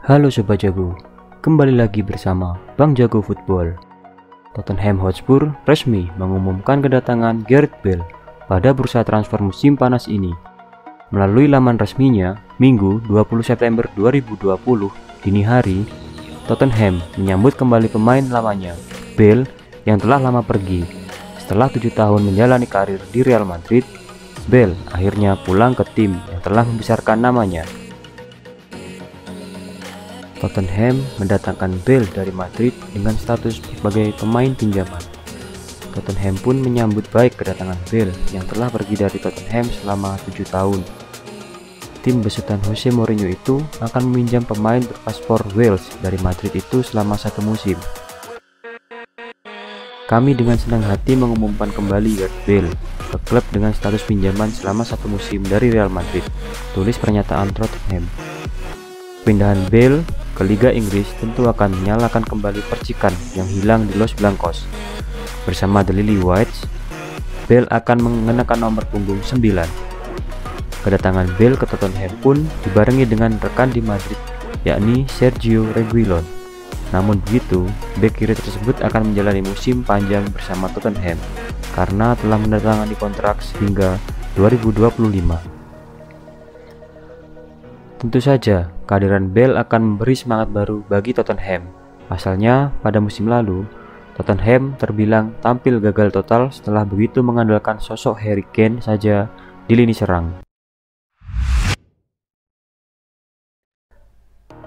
Halo Sobat Jago, kembali lagi bersama Bang Jago Football. Tottenham Hotspur resmi mengumumkan kedatangan Gareth Bale pada bursa transfer musim panas ini. Melalui laman resminya, Minggu 20 September 2020 dini hari, Tottenham menyambut kembali pemain lamanya, Bale, yang telah lama pergi. Setelah 7 tahun menjalani karir di Real Madrid, Bale akhirnya pulang ke tim yang telah membesarkan namanya. Tottenham mendatangkan Bale dari Madrid dengan status sebagai pemain pinjaman. Tottenham pun menyambut baik kedatangan Bale yang telah pergi dari Tottenham selama 7 tahun. Tim besutan Jose Mourinho itu akan meminjam pemain berpaspor Wales dari Madrid itu selama 1 musim. Kami dengan senang hati mengumumkan kembali Gareth Bale ke klub dengan status pinjaman selama 1 musim dari Real Madrid, tulis pernyataan Tottenham. Pindahan Bale ke Liga Inggris tentu akan menyalakan kembali percikan yang hilang di Los Blancos. Bersama The Lily-Whites, Bale akan mengenakan nomor punggung 9. Kedatangan Bale ke Tottenham pun dibarengi dengan rekan di Madrid, yakni Sergio Reguilon. Namun begitu, bek kiri tersebut akan menjalani musim panjang bersama Tottenham karena telah menandatangani kontrak hingga 2025. Tentu saja, kehadiran Bale akan memberi semangat baru bagi Tottenham. Pasalnya, pada musim lalu, Tottenham terbilang tampil gagal total setelah begitu mengandalkan sosok Harry Kane saja di lini serang.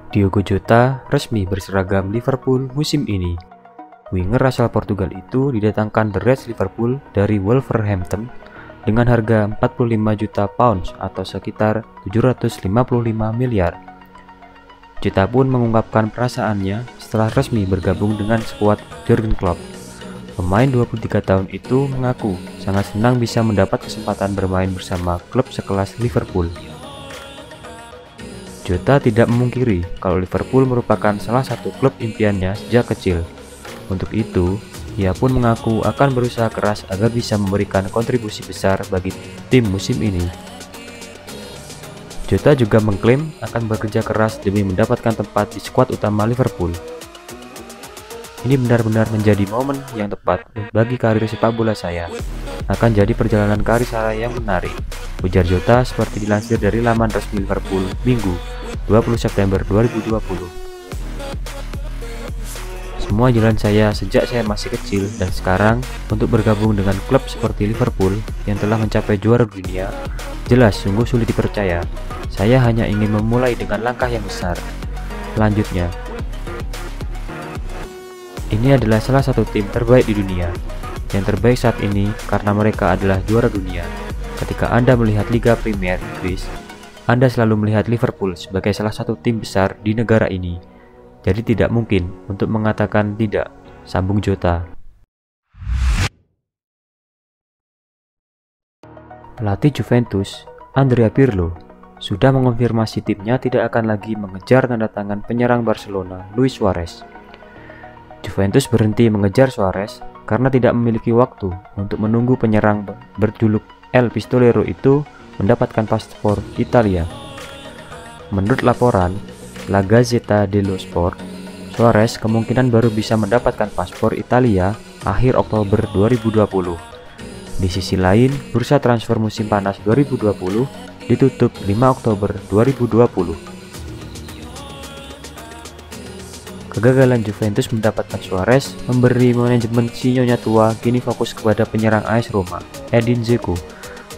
Diogo Jota resmi berseragam Liverpool musim ini. Winger asal Portugal itu didatangkan The Reds Liverpool dari Wolverhampton dengan harga 45 juta pounds atau sekitar 755 miliar. Jota pun mengungkapkan perasaannya setelah resmi bergabung dengan skuad Jurgen Klopp. Pemain 23 tahun itu mengaku sangat senang bisa mendapat kesempatan bermain bersama klub sekelas Liverpool. Jota tidak memungkiri kalau Liverpool merupakan salah satu klub impiannya sejak kecil. Untuk itu, ia pun mengaku akan berusaha keras agar bisa memberikan kontribusi besar bagi tim musim ini. Jota juga mengklaim akan bekerja keras demi mendapatkan tempat di skuad utama Liverpool. Ini benar-benar menjadi momen yang tepat bagi karir sepak bola saya. Akan jadi perjalanan karir saya yang menarik, ujar Jota seperti dilansir dari laman resmi Liverpool Minggu 20 September 2020. Semua jalan saya sejak saya masih kecil dan sekarang untuk bergabung dengan klub seperti Liverpool yang telah mencapai juara dunia jelas sungguh sulit dipercaya. Saya hanya ingin memulai dengan langkah yang besar. Lanjutnya, ini adalah salah satu tim terbaik di dunia. Yang terbaik saat ini karena mereka adalah juara dunia. Ketika Anda melihat Liga Premier Inggris, Anda selalu melihat Liverpool sebagai salah satu tim besar di negara ini. Jadi tidak mungkin untuk mengatakan tidak, sambung Jota. Pelatih Juventus, Andrea Pirlo, sudah mengonfirmasi timnya tidak akan lagi mengejar tanda tangan penyerang Barcelona, Luis Suarez. Juventus berhenti mengejar Suarez karena tidak memiliki waktu untuk menunggu penyerang berjuluk El Pistolero itu mendapatkan paspor Italia. Menurut laporan La Gazzetta dello Sport, Suarez kemungkinan baru bisa mendapatkan paspor Italia akhir Oktober 2020. Di sisi lain, bursa transfer musim panas 2020 ditutup 5 Oktober 2020. Kegagalan Juventus mendapatkan Suarez memberi manajemen si nyonya tua kini fokus kepada penyerang AS Roma, Edin Dzeko.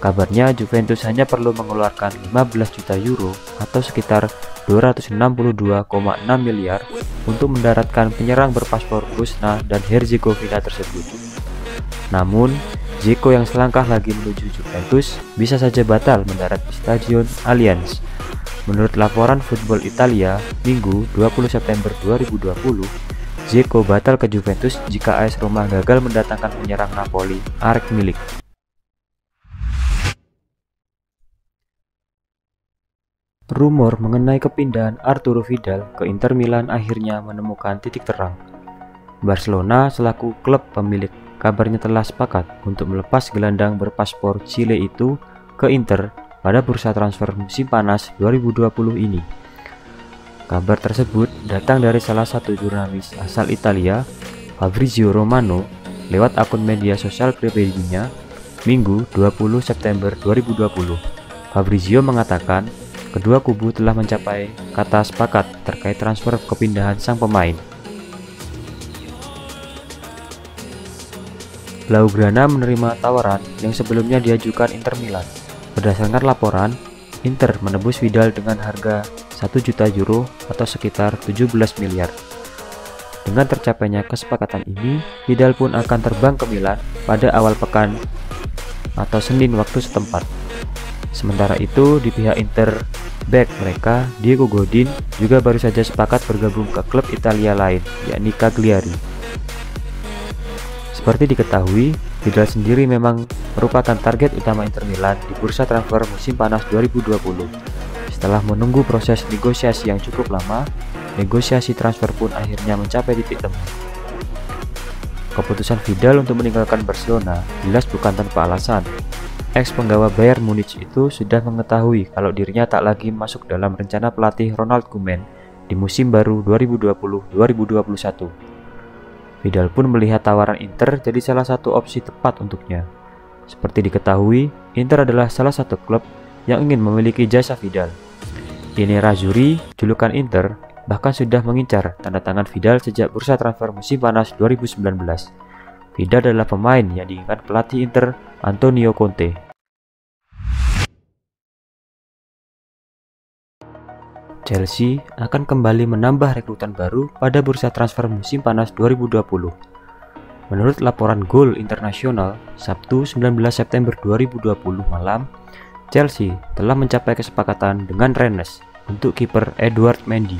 Kabarnya Juventus hanya perlu mengeluarkan 15 juta euro atau sekitar 262,6 miliar untuk mendaratkan penyerang berpaspor Bosnia dan Herzegovina tersebut. Namun, Dzeko yang selangkah lagi menuju Juventus bisa saja batal mendarat di Stadion Allianz. Menurut laporan Football Italia, Minggu 20 September 2020, Dzeko batal ke Juventus jika AS Roma gagal mendatangkan penyerang Napoli, Arek Milik. Rumor mengenai kepindahan Arturo Vidal ke Inter Milan akhirnya menemukan titik terang. Barcelona selaku klub pemilik kabarnya telah sepakat untuk melepas gelandang berpaspor Chile itu ke Inter pada bursa transfer musim panas 2020 ini. Kabar tersebut datang dari salah satu jurnalis asal Italia, Fabrizio Romano, lewat akun media sosial pribadinya, Minggu 20 September 2020. Fabrizio mengatakan, kedua kubu telah mencapai kata sepakat terkait transfer kepindahan sang pemain. Blaugrana menerima tawaran yang sebelumnya diajukan Inter Milan. Berdasarkan laporan, Inter menebus Vidal dengan harga 1 juta euro atau sekitar 17 miliar. Dengan tercapainya kesepakatan ini, Vidal pun akan terbang ke Milan pada awal pekan atau Senin waktu setempat. Sementara itu, di pihak Inter, back mereka, Diego Godin, juga baru saja sepakat bergabung ke klub Italia lain, yakni Cagliari. Seperti diketahui, Vidal sendiri memang merupakan target utama Inter Milan di bursa transfer musim panas 2020. Setelah menunggu proses negosiasi yang cukup lama, negosiasi transfer pun akhirnya mencapai titik temu. Keputusan Vidal untuk meninggalkan Barcelona jelas bukan tanpa alasan. Ex penggawa Bayern Munich itu sudah mengetahui kalau dirinya tak lagi masuk dalam rencana pelatih Ronald Koeman di musim baru 2020-2021. Vidal pun melihat tawaran Inter jadi salah satu opsi tepat untuknya. Seperti diketahui, Inter adalah salah satu klub yang ingin memiliki jasa Vidal. I Nerazzurri, julukan Inter, bahkan sudah mengincar tanda tangan Vidal sejak bursa transfer musim panas 2019. Vidal adalah pemain yang diinginkan pelatih Inter, Antonio Conte. Chelsea akan kembali menambah rekrutan baru pada bursa transfer musim panas 2020. Menurut laporan Goal Internasional, Sabtu 19 September 2020 malam, Chelsea telah mencapai kesepakatan dengan Rennes untuk kiper Edouard Mendy.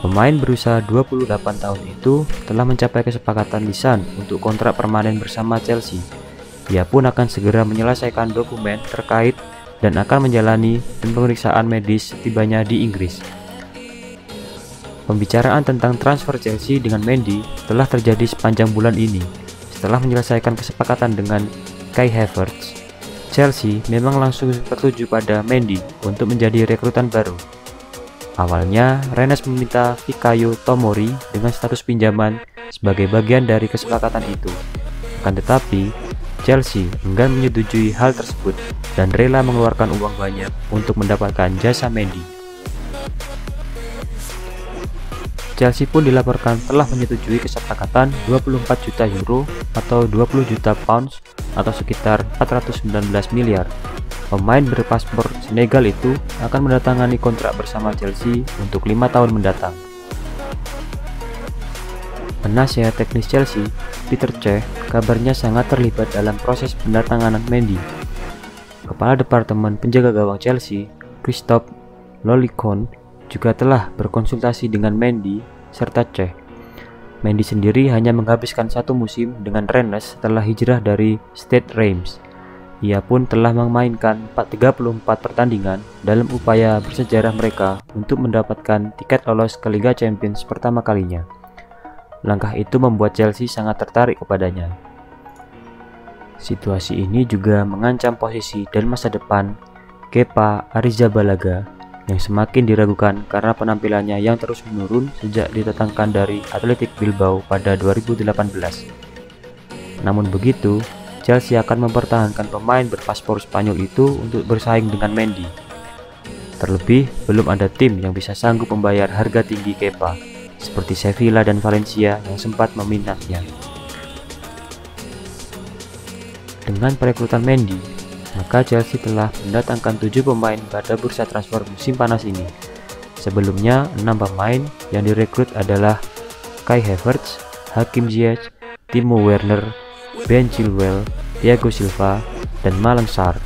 Pemain berusia 28 tahun itu telah mencapai kesepakatan lisan untuk kontrak permanen bersama Chelsea. Ia pun akan segera menyelesaikan dokumen terkait dan akan menjalani pemeriksaan medis setibanya di Inggris. Pembicaraan tentang transfer Chelsea dengan Mendy telah terjadi sepanjang bulan ini. Setelah menyelesaikan kesepakatan dengan Kai Havertz, Chelsea memang langsung tertuju pada Mendy untuk menjadi rekrutan baru. Awalnya, Rennes meminta Fikayo Tomori dengan status pinjaman sebagai bagian dari kesepakatan itu. Akan tetapi, Chelsea enggan menyetujui hal tersebut dan rela mengeluarkan uang banyak untuk mendapatkan jasa Mendy. Chelsea pun dilaporkan telah menyetujui kesepakatan 24 juta euro atau 20 juta pounds atau sekitar 419 miliar. Pemain berpaspor Senegal itu akan mendatangani kontrak bersama Chelsea untuk 5 tahun mendatang. Penasihat teknis Chelsea, Peter Cech, kabarnya sangat terlibat dalam proses pendatanganan Mendy. Kepala Departemen Penjaga Gawang Chelsea, Christophe Lolicon, juga telah berkonsultasi dengan Mendy serta Cech. Mendy sendiri hanya menghabiskan satu musim dengan Rennes setelah hijrah dari Stade Reims. Ia pun telah memainkan 34 pertandingan dalam upaya bersejarah mereka untuk mendapatkan tiket lolos ke Liga Champions pertama kalinya. Langkah itu membuat Chelsea sangat tertarik kepadanya. Situasi ini juga mengancam posisi dan masa depan Kepa Arrizabalaga yang semakin diragukan karena penampilannya yang terus menurun sejak didatangkan dari Athletic Bilbao pada 2018. Namun begitu, Chelsea akan mempertahankan pemain berpaspor Spanyol itu untuk bersaing dengan Mendy. Terlebih, belum ada tim yang bisa sanggup membayar harga tinggi Kepa, seperti Sevilla dan Valencia yang sempat meminatnya. Dengan perekrutan Mendy, maka Chelsea telah mendatangkan 7 pemain pada bursa transfer musim panas ini. Sebelumnya, 6 pemain yang direkrut adalah Kai Havertz, Hakim Ziyech, Timo Werner, Ben Chilwell, Thiago Silva, dan Malang Sarr.